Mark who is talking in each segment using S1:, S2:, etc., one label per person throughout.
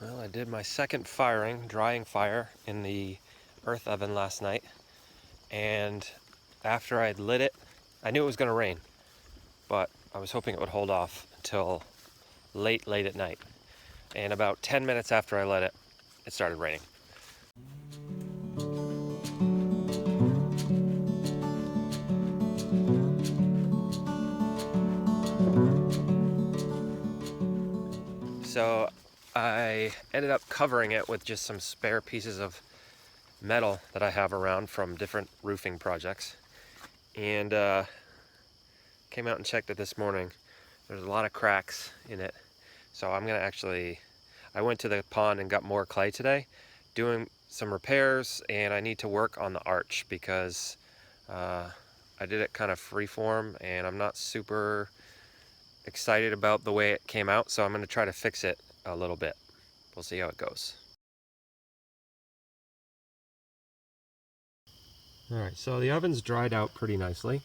S1: Well, I did my second drying fire in the earth oven last night, and after I'd lit it, I knew it was going to rain, but I was hoping it would hold off until late at night. And about 10 minutes after I lit it, it started raining. So I ended up covering it with just some spare pieces of metal that I have around from different roofing projects, and came out and checked it this morning. There's a lot of cracks in it, so I'm gonna I went to the pond and got more clay today, doing some repairs, and I need to work on the arch because I did it kind of freeform and I'm not super excited about the way it came out, so I'm going to try to fix it a little bit. We'll see how it goes. Alright, so the oven's dried out pretty nicely.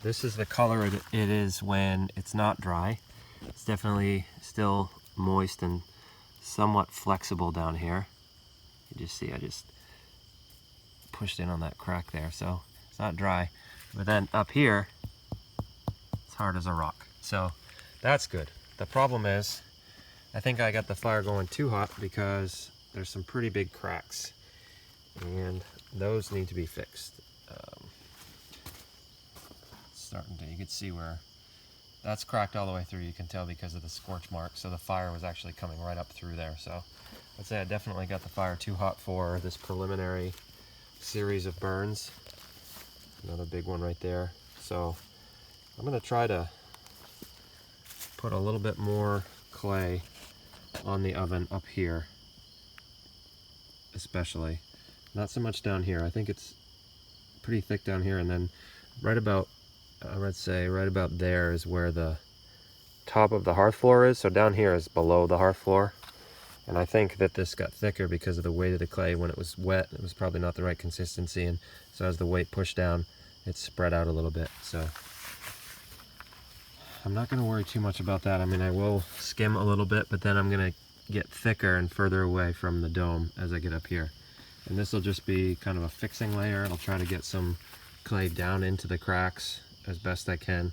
S1: This is the color it is when it's not dry. It's definitely still moist and somewhat flexible down here. You just see I just pushed in on that crack there, so it's not dry. But then up here, it's hard as a rock. So that's good. The problem is, I think I got the fire going too hot because there's some pretty big cracks, and those need to be fixed. You can see where that's cracked all the way through. You can tell because of the scorch mark. So the fire was actually coming right up through there. So I'd say I definitely got the fire too hot for this preliminary series of burns. Another big one right there. So I'm going to try to put a little bit more clay on the oven up here, especially. Not so much down here. I think it's pretty thick down here, and then right about, I'd say right about there is where the top of the hearth floor is. So down here is below the hearth floor. And I think that this got thicker because of the weight of the clay. When it was wet, it was probably not the right consistency, and so as the weight pushed down, it spread out a little bit. So I'm not going to worry too much about that. I mean, I will skim a little bit, but then I'm going to get thicker and further away from the dome as I get up here. And this will just be kind of a fixing layer. I'll try to get some clay down into the cracks as best I can.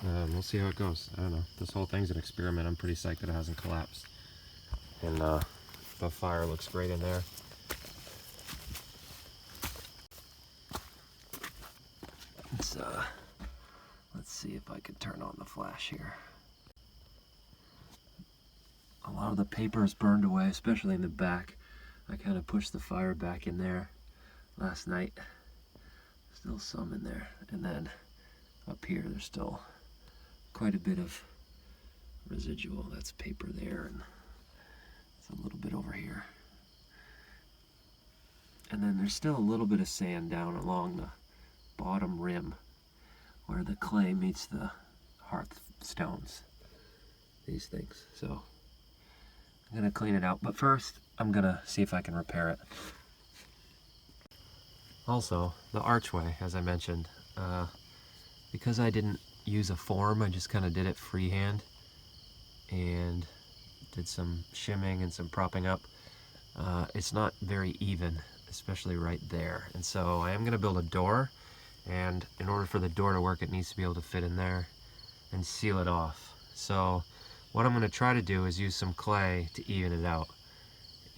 S1: We'll see how it goes. I don't know. This whole thing's an experiment. I'm pretty psyched that it hasn't collapsed. And the fire looks great in there. Let's see if I can turn on the flash here. A lot of the paper is burned away, especially in the back. I kind of pushed the fire back in there last night. Still some in there. And then up here there's still quite a bit of residual. That's paper there, and it's a little bit over here. And then there's still a little bit of sand down along the bottom rim where the clay meets the hearth stones. These things. So I'm gonna clean it out, but first I'm gonna see if I can repair it. Also, the archway, as I mentioned, because I didn't use a form, I just kind of did it freehand and did some shimming and some propping up. It's not very even, especially right there. And so I am going to build a door, and in order for the door to work, it needs to be able to fit in there and seal it off. So what I'm going to try to do is use some clay to even it out.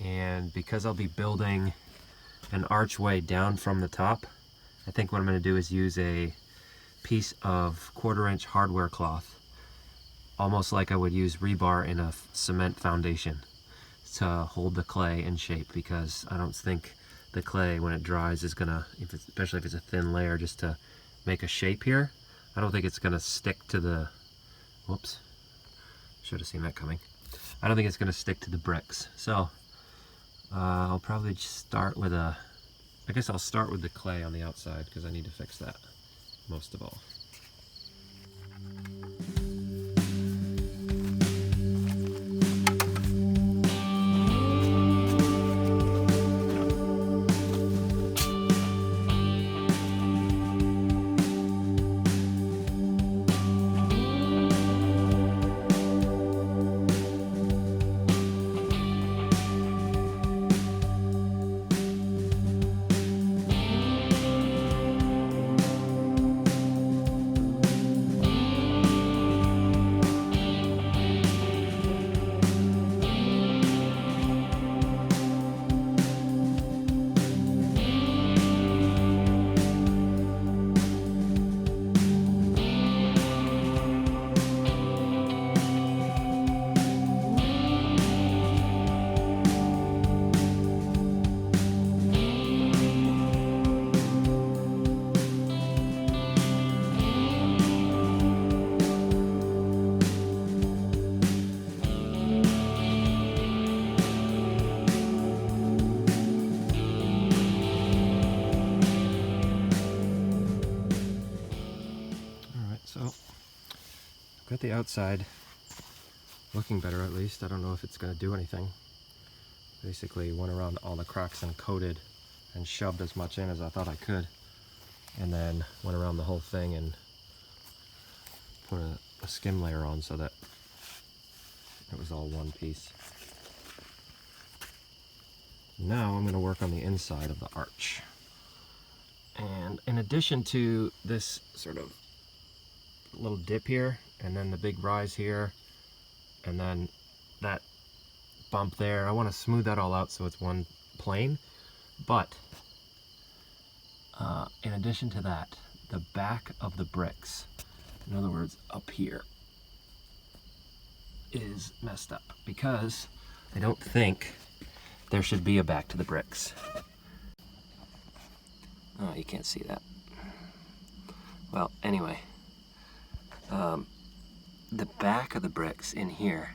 S1: And because I'll be building an archway down from the top, I think what I'm going to do is use a piece of 1/4 inch hardware cloth, almost like I would use rebar in a cement foundation, to hold the clay in shape, because I don't think the clay, when it dries, is gonna, especially if it's a thin layer, just to make a shape here, I don't think it's gonna stick to the, whoops, should have seen that coming. I don't think it's gonna stick to the bricks. So I'll probably just start with I guess I'll start with the clay on the outside, because I need to fix that most of all. the outside looking better at least. I don't know if it's going to do anything. Basically went around all the cracks and coated and shoved as much in as I thought I could. And then went around the whole thing and put a skim layer on so that it was all one piece. Now I'm going to work on the inside of the arch. And in addition to this sort of little dip here, and then the big rise here, and then that bump there, I want to smooth that all out so it's one plane. But in addition to that, the back of the bricks, in other words up here, is messed up because I don't think there should be a back to the bricks. Oh, you can't see that. Well, anyway, the back of the bricks in here,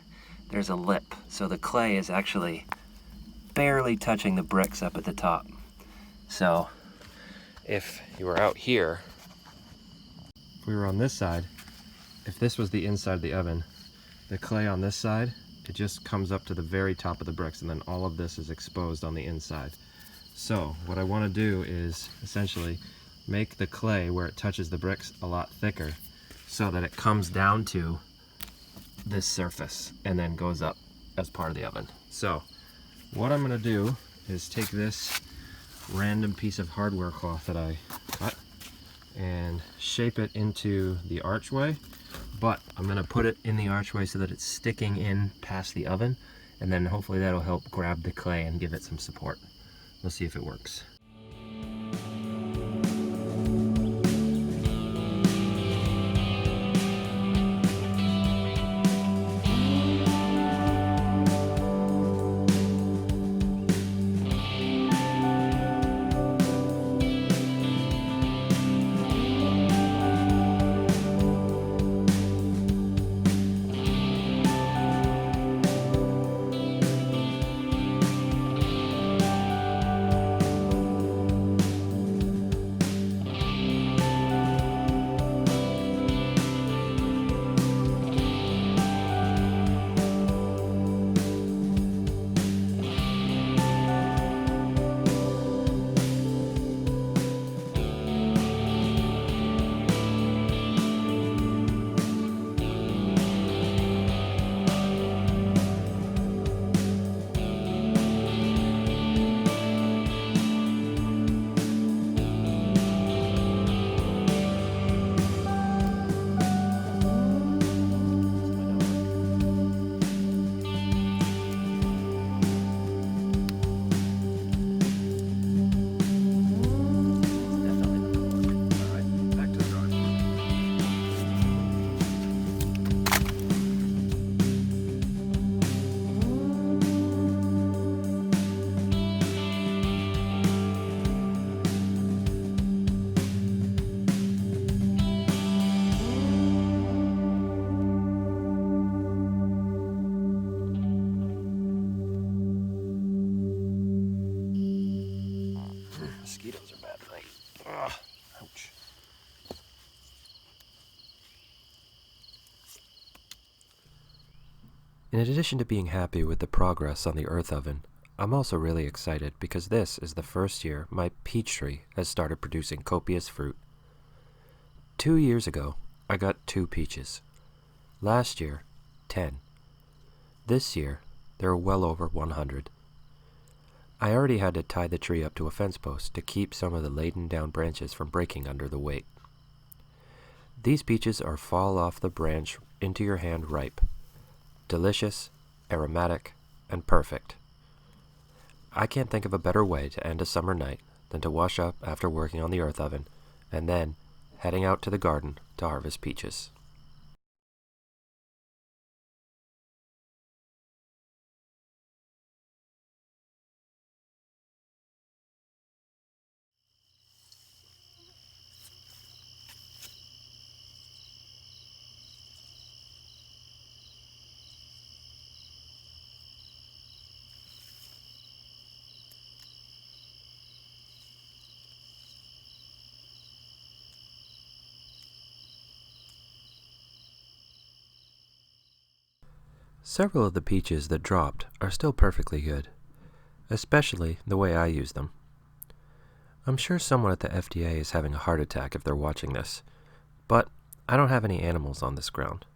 S1: there's a lip, so the clay is actually barely touching the bricks up at the top. So if you were out here, if we were on this side, if this was the inside of the oven, the clay on this side, it just comes up to the very top of the bricks, and then all of this is exposed on the inside. So what I want to do is essentially make the clay where it touches the bricks a lot thicker so that it comes down to this surface and then goes up as part of the oven. So what I'm going to do is take this random piece of hardware cloth that I cut and shape it into the archway, but I'm going to put it in the archway so that it's sticking in past the oven, and then hopefully that'll help grab the clay and give it some support. We'll see if it works. Mosquitoes are bad tonight. Ugh, ouch. In addition to being happy with the progress on the earth oven, I'm also really excited because this is the first year my peach tree has started producing copious fruit. 2 years ago, I got 2 peaches. Last year, 10. This year, there are well over 100. I already had to tie the tree up to a fence post to keep some of the laden down branches from breaking under the weight. These peaches are fall off the branch into your hand ripe. Delicious, aromatic, and perfect. I can't think of a better way to end a summer night than to wash up after working on the earth oven, and then heading out to the garden to harvest peaches.
S2: Several of the peaches that dropped are still perfectly good, especially the way I use them. I'm sure someone at the FDA is having a heart attack if they're watching this, but I don't have any animals on this ground.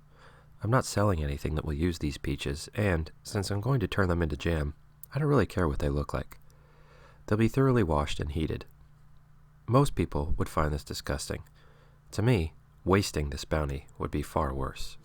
S2: I'm not selling anything that will use these peaches, and since I'm going to turn them into jam, I don't really care what they look like. They'll be thoroughly washed and heated. Most people would find this disgusting. To me, wasting this bounty would be far worse.